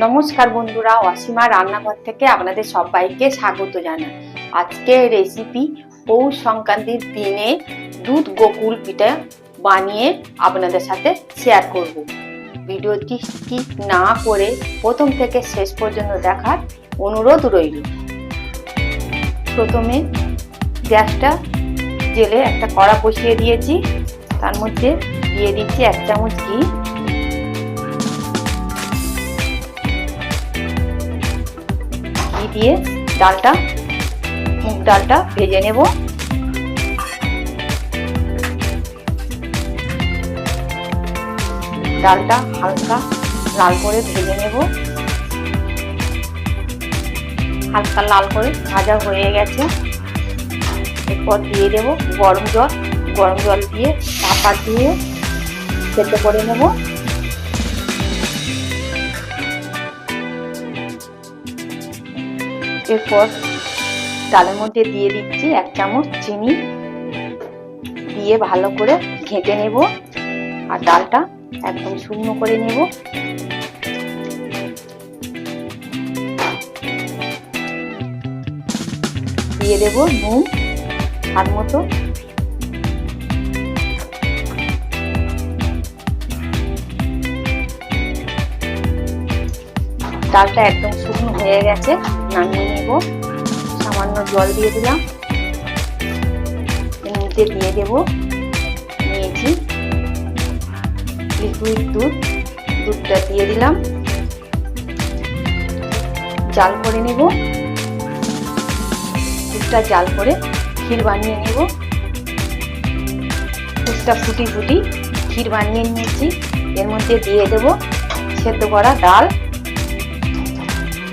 নমস্কার বন্ধুরা, অসীমা রান্নাঘর থেকে আপনাদের সবাইকে স্বাগত জানাই। আজকে রেসিপি পৌষ সংক্রান্তির দিনে দুধ গোকুল পিঠা বানিয়ে আপনাদের সাথে শেয়ার করব। ভিডিওটি স্কিপ না করে প্রথম থেকে শেষ পর্যন্ত দেখার অনুরোধ রইল। প্রথমে গ্যাসটা জেলে একটা কড়া বসিয়ে দিয়েছি, তার মধ্যে দিয়ে দিচ্ছি 1 চামচ ঘি। দিয়ে ডালটা মুগ ডালটা ভেজে নেব। ডালটা হালকা লাল করে ভেজে নেব। হালকা লাল করে ভাজা হয়ে গেছে। এরপর দিয়ে দেব গরম জল দিয়ে চাপা দিয়ে সেদ্ধ করে নেব। এরপর ডালের মধ্যে দিয়ে দিচ্ছি 1 চামচ চিনি, দিয়ে ভালো করে ঘেঁটে নেব আর ডালটা একদম শুকনো করে নেব। দিয়ে দেব নুন স্বাদ মতো। ডালটা একদম শুকনো হয়ে গেছে, নামিয়ে নেব। সামান্য জল দিয়ে দিলাম। এর মধ্যে দিয়ে দেব নিয়েছি লিকুইড দুধটা দিয়ে দিলাম। জাল করে নেব। দুধটা জাল করে ক্ষীর বানিয়ে নেব। দুধটা ফুটি ক্ষীর বানিয়ে নিয়েছি। এর মধ্যে দিয়ে দেব সেদ্ধ করা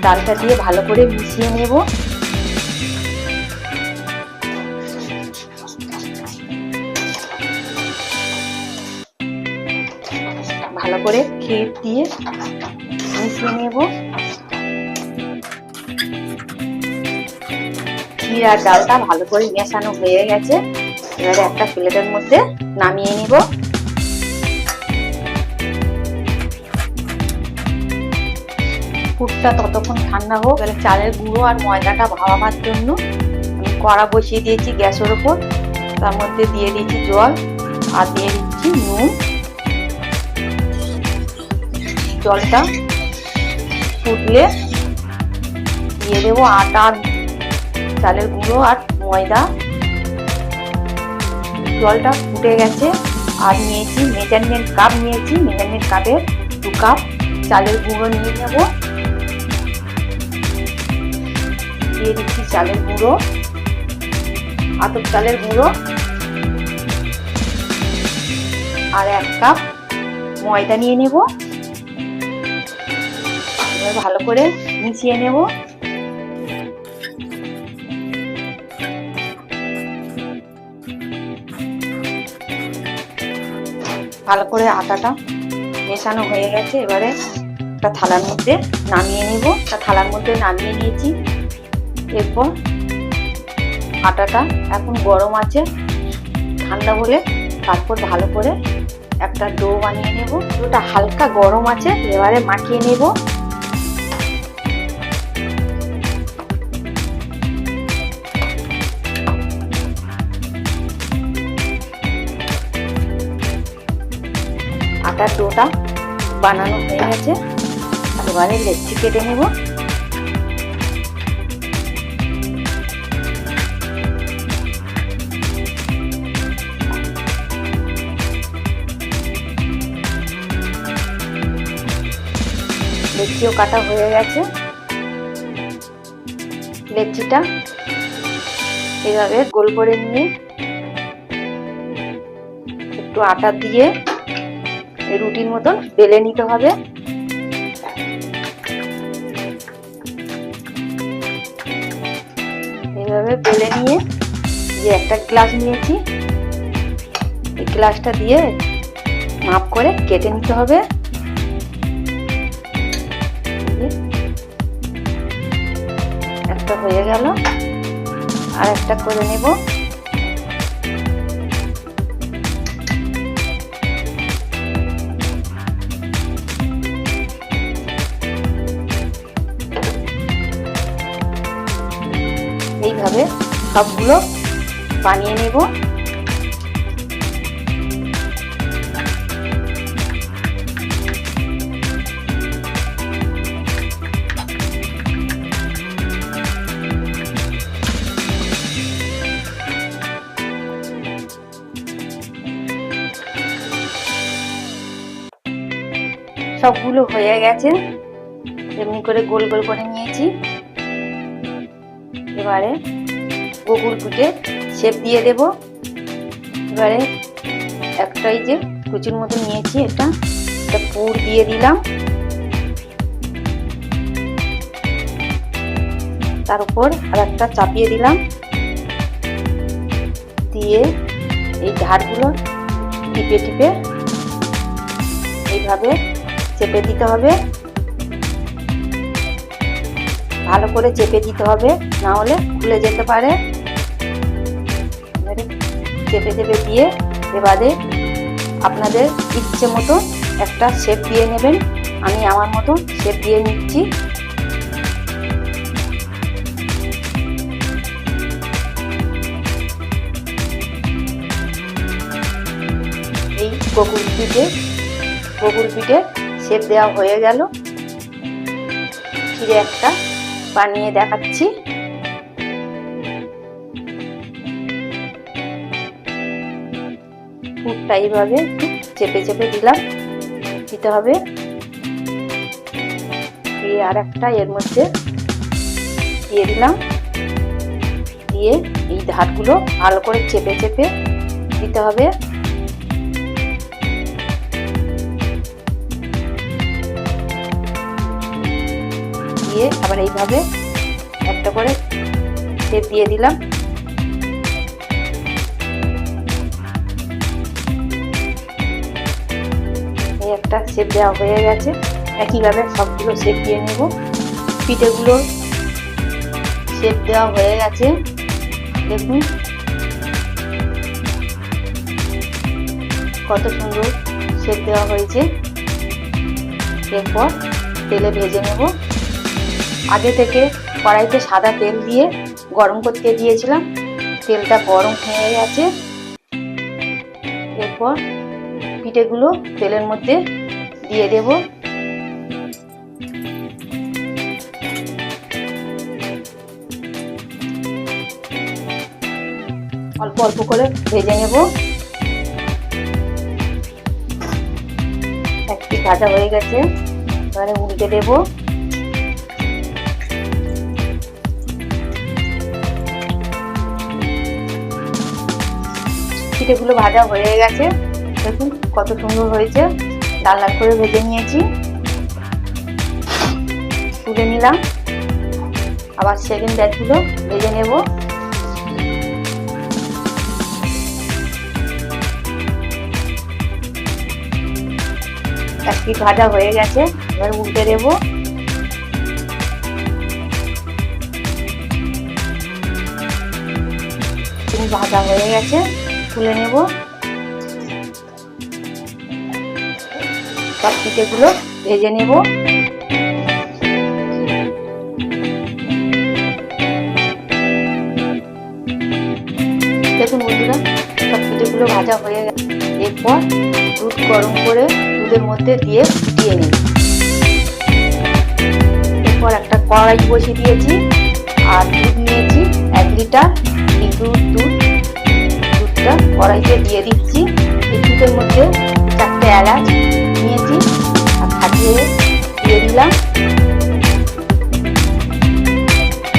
ডালটা দিয়ে ভালো করে মিশিয়ে নেব। ভালো করে ক্ষীর দিয়ে মিশিয়ে নেব। ক্ষীর আর ডালটা ভালো করে মেশানো হয়ে গেছে। এবারে একটা প্লেটের মধ্যে নামিয়ে নিব। পুরটা ততক্ষণ ঠান্ডা হোক। এবারে চালের গুঁড়ো আর ময়দাটা ভাপাবার জন্য আমি কড়া বসিয়ে দিয়েছি গ্যাসের ওপর। তার মধ্যে দিয়ে দিয়েছি জল আর দিয়ে দিচ্ছি নুন। জলটা ফুটলে দিয়ে দেবো আটা, চালের গুঁড়ো আর ময়দা। জলটা ফুটে গেছে আর নিয়েছি মেজারমেন্ট কাপ, মেজারমেন্ট কাপের 2 কাপ চালের গুঁড়ো নিয়ে নেব। দিয়ে দিচ্ছি চালের গুঁড়ো, আতপ চালের গুঁড়ো আর 1 কাপ ময়দা নিয়ে নেব। এবার ভালো করে মিশিয়ে নেব। ভালো করে আটাটা মেশানো হয়ে গেছে। এবারে একটা থালার মধ্যে নামিয়ে নেব। থালার মধ্যে নামিয়ে নিয়েছি। এরপর আটাটা এখন গরম আছে, ঠান্ডা হলে তারপর ভালো করে একটা ডো বানিয়ে নেব। ডোটা হালকা গরম আছে, এবারে মাখিয়ে নেব। আটার ডোটা বানানো হয়ে গেছে। এবারে লেচি কেটে নেব। লেচিও কাটা হয়ে গেছে। লেচিটা এভাবে গোল করে নিয়ে একটু আটা দিয়ে রুটির মতন বেলে নিতে হবে। এইভাবে বেলে নিয়ে যে একটা গ্লাস নিয়েছি, এই গ্লাসটা দিয়ে মাপ করে কেটে নিতে হবে। একটা হয়ে গেল, আর একটা করে নেব। এইভাবে সবগুলো বানিয়ে নেব। সবগুলো হয়ে গেছে, এমনি করে গোল গোল করে নিয়েছি। এবারে গোগুর পিঠে শেপ দিয়ে দেব। এবারে একটাই যে কুচির মতো নিয়েছি, এটা পুর দিয়ে দিলাম। তার উপর আর একটা চাপিয়ে দিলাম, দিয়ে এই ধারগুলো টিপে টিপে এইভাবে চেপে দিতে হবে। ভালো করে চেপে দিতে হবে, না হলে খুলে যেতে পারে। চেপে চেপে দিয়ে এবারে আপনাদের ইচ্ছে মতো একটা শেপ দিয়ে নেবেন। আমি আমার মতো শেপ দিয়ে নিচ্ছি। এই গোকুল পিঠে শেপ দেওয়া হয়ে গেল। ফিরে একটা বানিয়ে দেখাচ্ছি। পুরটা এইভাবে চেপে চেপে দিতে হবে। দিয়ে আর একটা এর মধ্যে দিয়ে দিলাম, দিয়ে এই ধারগুলো ভালো করে চেপে চেপে দিতে হবে। দিয়ে আবার এইভাবে একটা করে শেপ দিয়ে দিলাম। এই একটা শেপ দেওয়া হয়ে গেছে। একইভাবে সবগুলো শেপ দিয়ে নেব। পিঠেগুলো শেপ দেওয়া হয়ে গেছে, দেখুন কত সুন্দর শেপ দেওয়া হয়েছে। এরপর তেলে ভেজে নেব। আগে থেকে কড়াইতে সাদা তেল দিয়ে গরম করতে দিয়েছিলাম, তেলটা গরম হয়ে গেছে। এরপর পিঠেগুলো তেলের মধ্যে দিয়ে দেব। অল্প অল্প করে ভেজে নেব। একটি ভাজা হয়ে গেছে, এবারে উল্টে দেব। পিঠেগুলো ভাজা হয়ে গেছে, দেখুন কত সুন্দর হয়েছে। লাল লাল করে ভেজে নিয়েছি, তুলে নিলাম। আবার সেকেন্ড ব্যাচগুলো ভেজে নেব। এক পিঠ ভাজা হয়ে গেছে, এবার উল্টে দেব। ভাজা হয়ে গেছে, তুলে নেব। সব পিঠেগুলো ভেজে নেব। দেখুন বন্ধুরা, সব পিঠেগুলো ভাজা হয়ে গেছে। এরপর দুধ গরম করে দুধের মধ্যে দিয়ে ফুটিয়ে নেব। এরপর একটা কড়াই বসিয়ে দিয়েছি, আর দুধ নিয়েছি 1 লিটার দুধটা কড়াইতে দিয়ে দিচ্ছি। এই দুধের মধ্যে 4টে এলাচ নিয়েছি আর ফাটিয়ে দিয়ে দিলাম।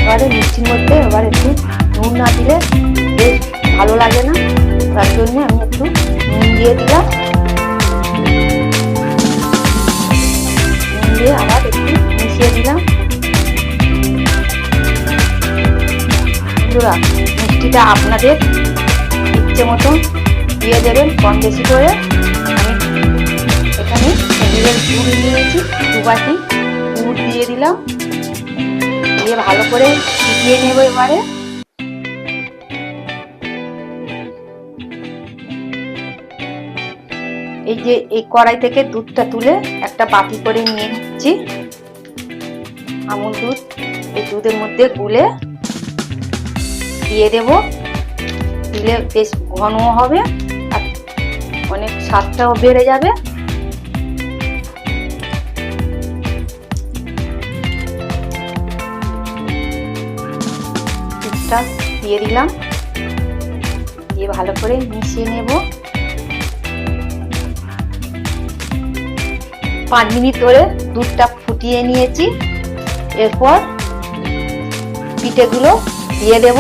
এবারে মিষ্টির মধ্যে এবার একটু নুন না দিলে বেশ ভালো লাগে না, তার জন্য আমি একটু নুন দিয়ে দিলাম। নুন দিয়ে আবার একটু মিশিয়ে দিলাম। বন্ধুরা, মিষ্টিটা আপনাদের ইচ্ছে মতন দিয়ে দেবেন, কম বেশি করে। আমি এখানে খেজুরের গুড় নিয়েছি 2 বাটি, গুড় দিয়ে দিলাম। দিয়ে ভালো করে ফুটিয়ে নেব। এবারে এই যে এই কড়াই থেকে দুধটা তুলে একটা বাটি করে নিয়ে নিচ্ছি। আমুল দুধ এই দুধের মধ্যে গুলে দিয়ে দেব, দিলে বেশ ঘন হবে আর অনেক স্বাদটাও বেড়ে যাবে। দুধটা দিয়ে দিলাম, দিয়ে ভালো করে মিশিয়ে নেব। 5 মিনিট ধরে দুধটা ফুটিয়ে নিয়েছি। এরপর পিঠেগুলো দিয়ে দেব।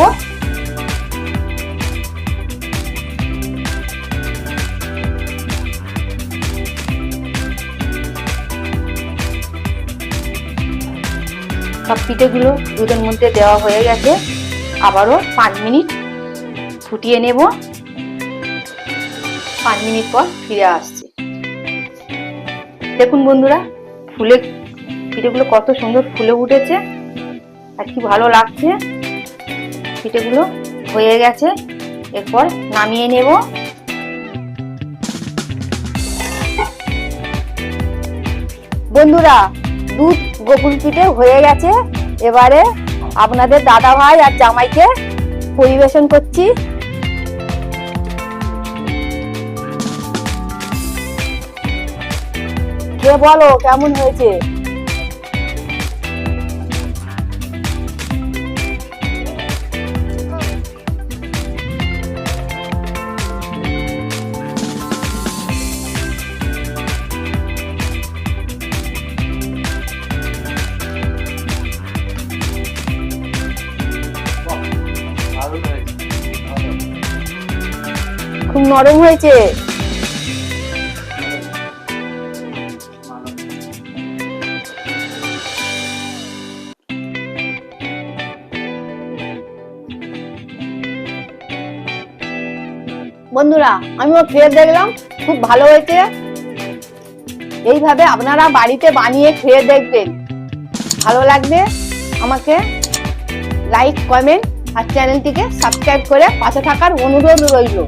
সব পিঠেগুলো দুধের মধ্যে দেওয়া হয়ে গেছে। আবারও 5 মিনিট ফুটিয়ে নেব। 5 মিনিট পর ফিরে আসছি। দেখুন বন্ধুরা, পিঠেগুলো কত সুন্দর ফুলে উঠেছে আর কি ভালো লাগছে। পিঠেগুলো হয়ে গেছে, এরপর নামিয়ে নেব। বন্ধুরা, দুধ গোকুল পিঠে হয়ে গেছে। এবারে আপনাদের দাদা ভাই আর জামাইকে পরিবেশন করছি। কে বলো কেমন হয়েছে? খুব নরম হয়েছে। বন্ধুরা, আমিও খেয়ে দেখলাম, খুব ভালো হয়েছে। এইভাবে আপনারা বাড়িতে বানিয়ে খেয়ে দেখবেন, ভালো লাগবে। আমাকে লাইক, কমেন্ট আর চ্যানেলটিকে সাবস্ক্রাইব করে পাশে থাকার অনুরোধ রইল।